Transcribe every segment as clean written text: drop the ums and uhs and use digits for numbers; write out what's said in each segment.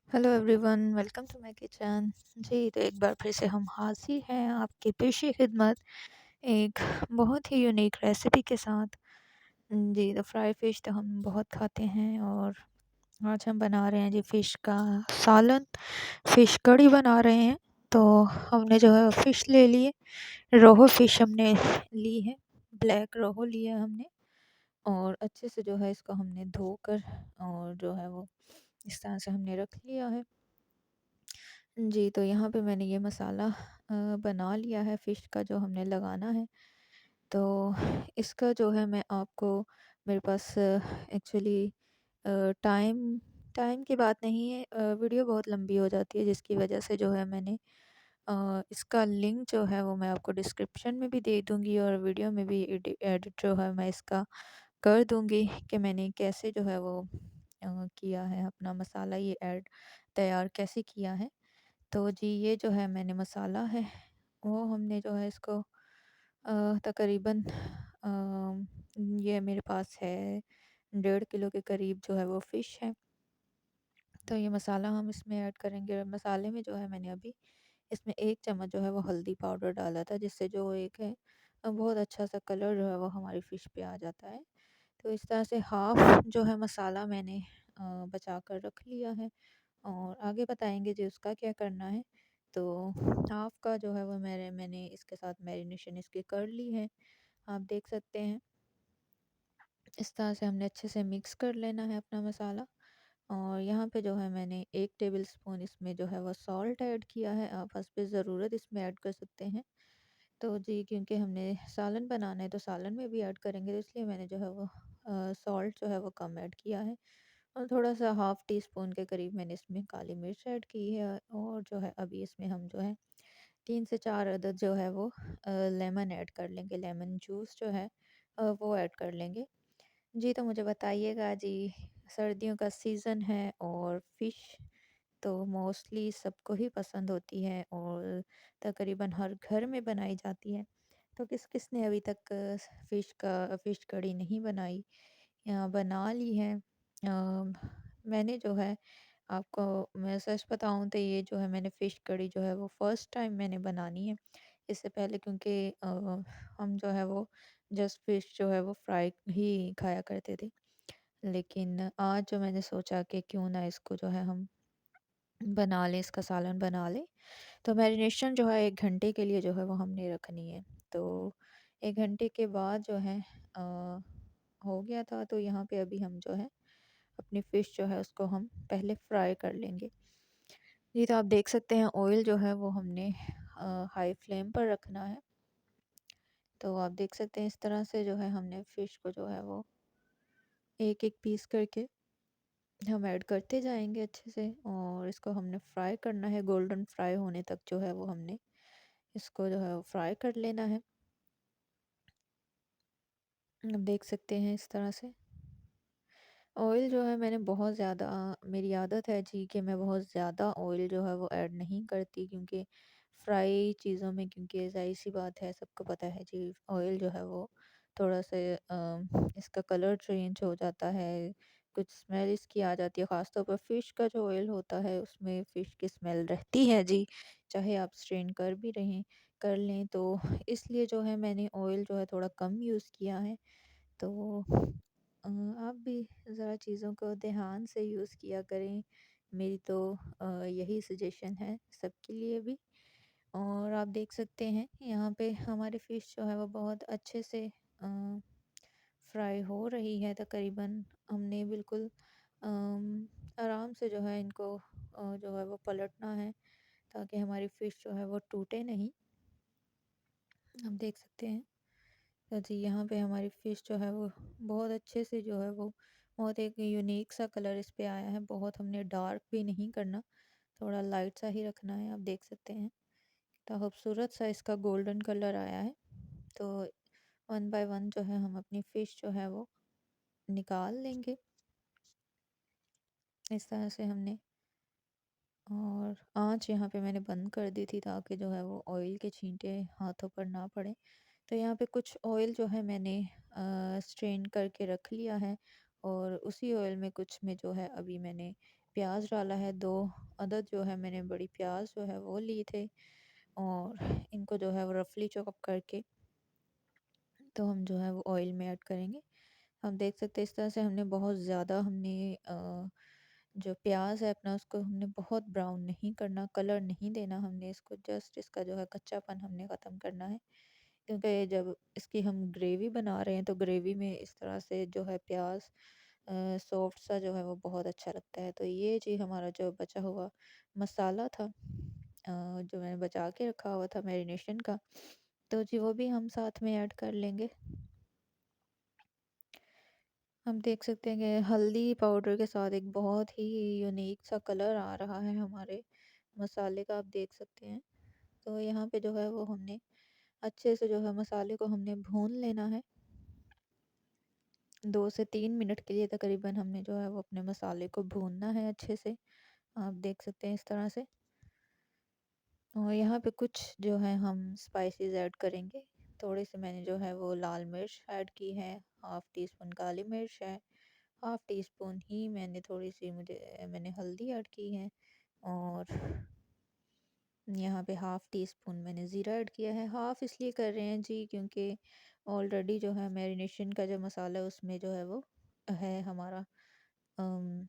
Hello everyone, welcome to my kitchen. जी, तो एक बार फिर से हम हाज़िर हैं आपकी पेशे खिदमत एक बहुत ही यूनिक रेसिपी के साथ। जी, तो फ्राई फ़िश तो हम बहुत खाते हैं और आज हम बना रहे हैं जी फ़िश का सालन, फ़िश कढ़ी बना रहे हैं। तो हमने जो है फ़िश ले लिए, रोहू फ़िश हमने ली है, ब्लैक रोहू लिया हमने और अच्छे से जो है इसको हमने धोकर और जो है वो इस तरह से हमने रख लिया है। जी, तो यहाँ पे मैंने ये मसाला बना लिया है फ़िश का जो हमने लगाना है। तो इसका जो है मैं आपको मेरे पास एक्चुअली टाइम टाइम की बात नहीं है, वीडियो बहुत लंबी हो जाती है जिसकी वजह से जो है मैंने इसका लिंक जो है वो मैं आपको डिस्क्रिप्शन में भी दे दूँगी और वीडियो में भी एडिट जो है मैं इसका कर दूँगी कि मैंने कैसे जो है वो किया है अपना मसाला ये ऐड तैयार कैसे किया है। तो जी ये जो है मैंने मसाला है वो हमने जो है इसको तकरीबन ये मेरे पास है 1.5 किलो के करीब जो है वो फ़िश है। तो ये मसाला हम इसमें ऐड करेंगे और मसाले में जो है मैंने अभी इसमें 1 चम्मच जो है वो हल्दी पाउडर डाला था जिससे जो एक है बहुत अच्छा सा कलर जो है वो हमारी फ़िश पे आ जाता है। तो इस तरह से हाफ़ जो है मसाला मैंने बचा कर रख लिया है और आगे बताएँगे जी उसका क्या करना है। तो हाफ़ का जो है वो मैंने इसके साथ मैरिनेशन इसकी कर ली है। आप देख सकते हैं इस तरह से हमने अच्छे से मिक्स कर लेना है अपना मसाला और यहाँ पे जो है मैंने 1 टेबलस्पून इसमें जो है वो सॉल्ट ऐड किया है। आप हस्बे ज़रूरत इसमें ऐड कर सकते हैं। तो जी क्योंकि हमने सालन बनाना है तो सालन में भी ऐड करेंगे तो इसलिए मैंने जो है वो सॉल्ट जो है वो कम ऐड किया है और थोड़ा-सा हाफ़ टी स्पून के करीब मैंने इसमें काली मिर्च ऐड की है और जो है अभी इसमें हम जो है 3 से 4 अदद जो है वो लेमन ऐड कर लेंगे, लेमन जूस जो है वो ऐड कर लेंगे। जी, तो मुझे बताइएगा जी, सर्दियों का सीज़न है और फ़िश तो मोस्टली सबको ही पसंद होती है और तकरीबन हर घर में बनाई जाती है। तो किस-किस ने अभी तक फ़िश कढ़ी नहीं बनाई या बना ली है। मैंने जो है आपको मैं सच बताऊँ तो ये जो है मैंने फ़िश कढ़ी जो है वो फर्स्ट टाइम मैंने बनानी है। इससे पहले क्योंकि हम जो है वो जस्ट फ़िश जो है वो फ्राई ही खाया करते थे। लेकिन आज जो मैंने सोचा कि क्यों ना इसको जो है हम बना लें, इसका सालन बना लें। तो मैरिनेशन जो है 1 घंटे के लिए जो है वो हमने रखनी है। तो 1 घंटे के बाद जो है हो गया था तो यहाँ पे अभी हम जो है अपनी फ़िश जो है उसको हम पहले फ्राई कर लेंगे। ये तो आप देख सकते हैं ऑयल जो है वो हमने हाई फ्लेम पर रखना है। तो आप देख सकते हैं इस तरह से जो है हमने फ़िश को जो है वो एक-एक पीस करके हम ऐड करते जाएँगे अच्छे से और इसको हमने फ्राई करना है, गोल्डन फ्राई होने तक जो है वो हमने इसको जो है वो फ्राई कर लेना है। आप देख सकते हैं इस तरह से। ऑयल जो है मैंने बहुत ज़्यादा मेरी आदत है जी कि मैं बहुत ज़्यादा ऑयल जो है वो ऐड नहीं करती क्योंकि फ्राई चीज़ों में क्योंकि ज़ाहिर-सी बात है सबको पता है जी ऑयल जो है वो थोड़ा सा इसका कलर चेंज हो जाता है, कुछ स्मेल इसकी आ जाती है। ख़ास तौर पर फ़िश का जो ऑयल होता है उसमें फ़िश की स्मेल रहती है जी, चाहे आप स्ट्रेन कर लें तो इसलिए जो है मैंने ऑयल जो है थोड़ा कम यूज़ किया है। तो आप भी ज़रा चीज़ों को ध्यान से यूज़ किया करें। मेरी तो यही सजेशन है सबके लिए भी। और आप देख सकते हैं यहाँ पे हमारी फ़िश जो है वो बहुत अच्छे से फ्राई हो रही है तकरीबन। हमने बिल्कुल आराम से जो है इनको जो है वो पलटना है ताकि हमारी फ़िश जो है वो टूटे नहीं। आप देख सकते हैं। तो जी यहाँ पे हमारी फ़िश जो है वो बहुत अच्छे से जो है वो बहुत एक यूनिक सा कलर इस पे आया है। बहुत हमने डार्क भी नहीं करना, थोड़ा लाइट सा ही रखना है। आप देख सकते हैं तो खूबसूरत सा इसका गोल्डन कलर आया है। तो वन बाय वन जो है हम अपनी फ़िश जो है वो निकाल लेंगे। इस तरह से हमने और आँच यहाँ पे मैंने बंद कर दी थी ताकि जो है वो ऑयल के छींटे हाथों पर ना पड़े। तो यहाँ पे कुछ ऑयल जो है मैंने स्ट्रेन करके रख लिया है और उसी ऑयल में कुछ में जो है अभी मैंने प्याज डाला है, 2 अदद जो है मैंने बड़ी प्याज जो है वो ली थे, और इनको जो है वो रफली चॉप करके तो हम जो है वो ऑयल में ऐड करेंगे। हम देख सकते हैं इस तरह से हमने बहुत ज़्यादा जो प्याज है अपना उसको हमने बहुत ब्राउन नहीं करना, कलर नहीं देना हमने इसको, जस्ट इसका जो है कच्चापन हमने ख़त्म करना है। क्योंकि जब इसकी हम ग्रेवी बना रहे हैं तो ग्रेवी में इस तरह से जो है प्याज सॉफ्ट सा जो है वो बहुत अच्छा लगता है। तो ये जी हमारा जो बचा हुआ मसाला था, जो मैंने बचा के रखा हुआ था मैरिनेशन का, तो जी वो भी हम साथ में ऐड कर लेंगे। हम देख सकते हैं कि हल्दी पाउडर के साथ एक बहुत ही यूनिक सा कलर आ रहा है हमारे मसाले का, आप देख सकते हैं। तो यहाँ पे जो है वो हमने अच्छे से जो है मसाले को हमने भून लेना है। 2 से 3 मिनट के लिए तकरीबन हमने जो है वो अपने मसाले को भूनना है अच्छे से। आप देख सकते हैं इस तरह से। और यहाँ पे कुछ जो है हम स्पाइसेस ऐड करेंगे। थोड़े से मैंने जो है वो लाल मिर्च ऐड की है, हाफ़ टी स्पून काली मिर्च है, हाफ़ टी स्पून ही मैंने हल्दी ऐड की है, और यहाँ पे हाफ़ टी स्पून मैंने ज़ीरा ऐड किया है। हाफ़ इसलिए कर रहे हैं जी क्योंकि ऑलरेडी जो है मैरिनेशन का जो मसाला है उसमें जो है वो है हमारा, अम,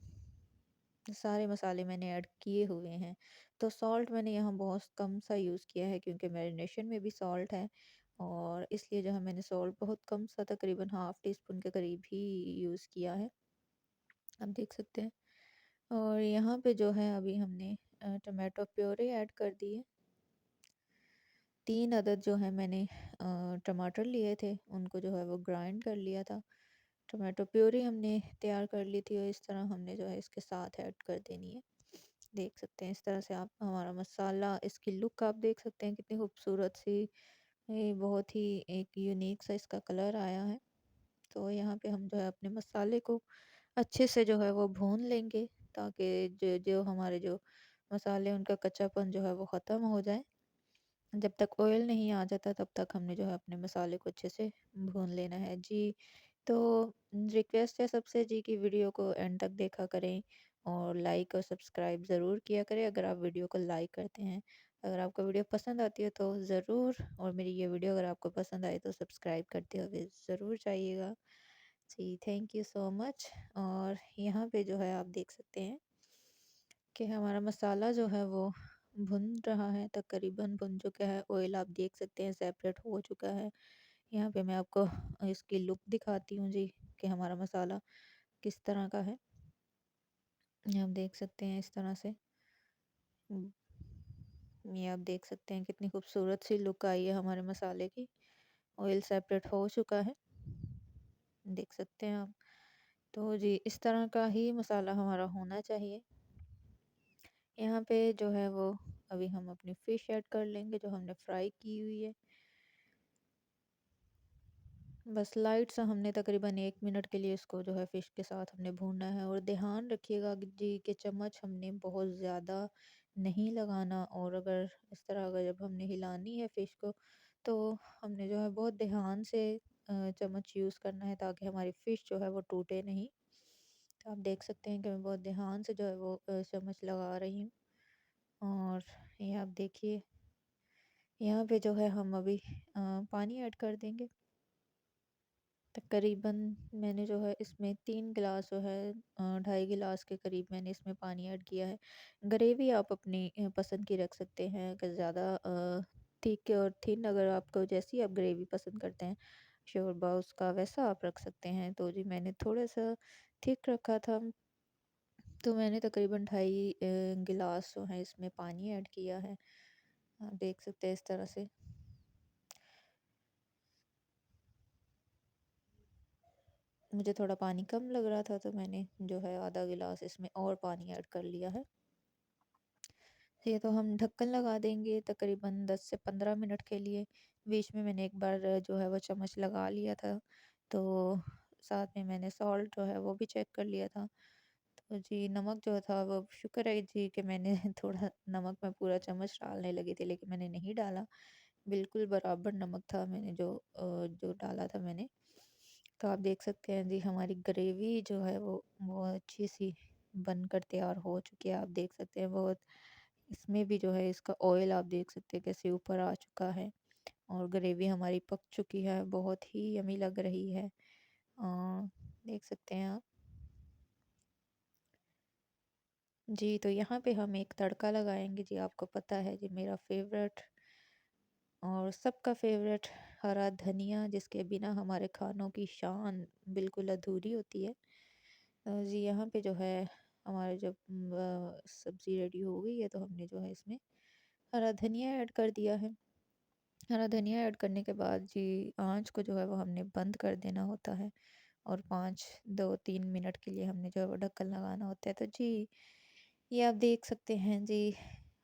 सारे मसाले मैंने ऐड किए हुए हैं। तो सॉल्ट मैंने यहाँ बहुत कम सा यूज़ किया है क्योंकि मैरिनेशन में भी सॉल्ट है, और इसलिए जो है मैंने सॉल्ट बहुत कम सा तकरीबन हाफ़ टी स्पून के करीब ही यूज़ किया है। आप देख सकते हैं। और यहाँ पे जो है अभी हमने टमाटो प्योरी ऐड कर दी है। 3 अदद जो है मैंने टमाटर लिए थे, उनको जो है वो ग्राइंड कर लिया था। टमाटो प्योरी हमने तैयार कर ली थी और इस तरह हमने जो है इसके साथ ऐड कर देनी है। देख सकते हैं इस तरह से आप हमारा मसाला, इसकी लुक आप देख सकते हैं कितनी खूबसूरत सी, ये बहुत ही एक यूनिक सा इसका कलर आया है। तो यहाँ पे हम जो है अपने मसाले को अच्छे से जो है वो भून लेंगे, ताकि जो जो हमारे जो मसाले उनका कच्चापन जो है वो ख़त्म हो जाए। जब तक ऑयल नहीं आ जाता तब तक हमने जो है अपने मसाले को अच्छे से भून लेना है जी। तो रिक्वेस्ट है सबसे जी कि वीडियो को एंड तक देखा करें, और लाइक और सब्सक्राइब ज़रूर किया करें अगर आप वीडियो को लाइक करते हैं। अगर आपको वीडियो पसंद आती है तो ज़रूर, और मेरी ये वीडियो अगर आपको पसंद आए तो सब्सक्राइब करते हुए ज़रूर जाइएगा जी। Thank you so much. और यहाँ पे जो है आप देख सकते हैं कि हमारा मसाला जो है वो भुन रहा है, तकरीबन भुन चुका है। ऑयल आप देख सकते हैं सेपरेट हो चुका है। यहाँ पे मैं आपको इसकी लुक दिखाती हूँ जी कि हमारा मसाला किस तरह का है। ये आप देख सकते हैं इस तरह से। हम्म, ये आप देख सकते हैं कितनी खूबसूरत सी लुक आई है हमारे मसाले की। ऑयल सेपरेट हो चुका है, देख सकते हैं आप। तो जी इस तरह का ही मसाला हमारा होना चाहिए। यहाँ पे जो है वो अभी हम अपनी फ़िश ऐड कर लेंगे जो हमने फ्राई की हुई है। बस लाइट सा हमने तकरीबन 1 मिनट के लिए इसको जो है फ़िश के साथ हमने भूनना है, और ध्यान रखिएगा कि जी कि चम्मच हमने बहुत ज़्यादा नहीं लगाना, और अगर इस तरह अगर जब हमने हिलानी है फ़िश को तो हमने जो है बहुत ध्यान से चम्मच यूज़ करना है ताकि हमारी फ़िश जो है वो टूटे नहीं। तो आप देख सकते हैं कि मैं बहुत ध्यान से जो है वो चम्मच लगा रही हूँ। और ये आप देखिए यहाँ पे जो है हम अभी पानी ऐड कर देंगे। तकरीबन मैंने जो है इसमें 3 गिलास जो है 2.5 गिलास के करीब मैंने इसमें पानी ऐड किया है। ग्रेवी आप अपनी पसंद की रख सकते हैं, अगर ज़्यादा थिक और थिन अगर आपको जैसी आप ग्रेवी पसंद करते हैं शोरबा उसका वैसा आप रख सकते हैं। तो जी मैंने थोड़ा सा थिक रखा था, तो मैंने तकरीबन 2.5 गिलास जो है इसमें पानी ऐड किया है। आप देख सकते हैं इस तरह से। मुझे थोड़ा पानी कम लग रहा था तो मैंने जो है आधा गिलास इसमें और पानी ऐड कर लिया है। ये तो हम ढक्कन लगा देंगे तकरीबन 10 से 15 मिनट के लिए। बीच में मैंने एक बार जो है वो चम्मच लगा लिया था, तो साथ में मैंने सॉल्ट जो है वो भी चेक कर लिया था। तो जी नमक जो था वो शुक्र है जी कि मैंने थोड़ा नमक में पूरा चम्मच डालने लगी थी लेकिन मैंने नहीं डाला। बिल्कुल बराबर नमक था मैंने जो डाला था मैंने। तो आप देख सकते हैं जी हमारी ग्रेवी जो है वो अच्छी सी बनकर तैयार हो चुकी है। आप देख सकते हैं बहुत, इसमें भी जो है इसका ऑयल आप देख सकते हैं कैसे ऊपर आ चुका है। और ग्रेवी हमारी पक चुकी है, बहुत ही यमी लग रही है। देख सकते हैं आप। जी, तो यहाँ पे हम एक तड़का लगाएंगे जी। आपको पता है जी, मेरा फेवरेट और सबका फेवरेट हरा धनिया, जिसके बिना हमारे खानों की शान बिल्कुल अधूरी होती है। जी, यहाँ पे जो है हमारे जब सब्ज़ी रेडी हो गई है, तो हमने जो है इसमें हरा धनिया ऐड कर दिया है। हरा धनिया ऐड करने के बाद जी, आँच को जो है वो हमने बंद कर देना होता है। और 5 2-3 मिनट के लिए हमने जो है वो ढक्कन लगाना होता है। तो जी, ये आप देख सकते हैं जी,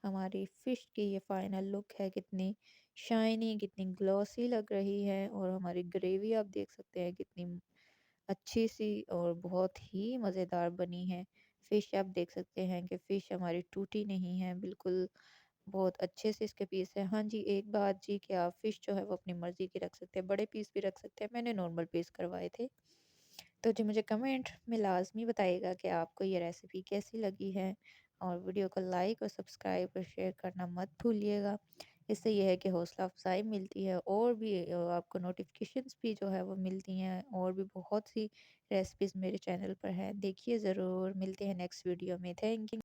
हमारी फ़िश की ये फाइनल लुक है, कितनी शाइनी, कितनी ग्लॉसी लग रही है। और हमारी ग्रेवी आप देख सकते हैं कितनी अच्छी सी और बहुत ही मज़ेदार बनी है। फ़िश आप देख सकते हैं कि फ़िश हमारी टूटी नहीं है, बिल्कुल बहुत अच्छे से इसके पीस हैं। हाँ जी, एक बात जी, कि आप फ़िश जो है वो अपनी मर्ज़ी की रख सकते हैं, बड़े पीस भी रख सकते हैं, मैंने नॉर्मल पीस करवाए थे। तो जी, मुझे कमेंट में लाज़मी बताइएगा कि आपको ये रेसिपी कैसी लगी है। और वीडियो को लाइक और सब्सक्राइब और शेयर करना मत भूलिएगा। इससे ये है कि हौसला अफ़ज़ाई मिलती है, और भी आपको नोटिफ़िकेशंस भी जो है वो मिलती हैं। और भी बहुत सी रेसिपीज़ मेरे चैनल पर हैं, देखिए ज़रूर। मिलते हैं नेक्स्ट वीडियो में। Thank you.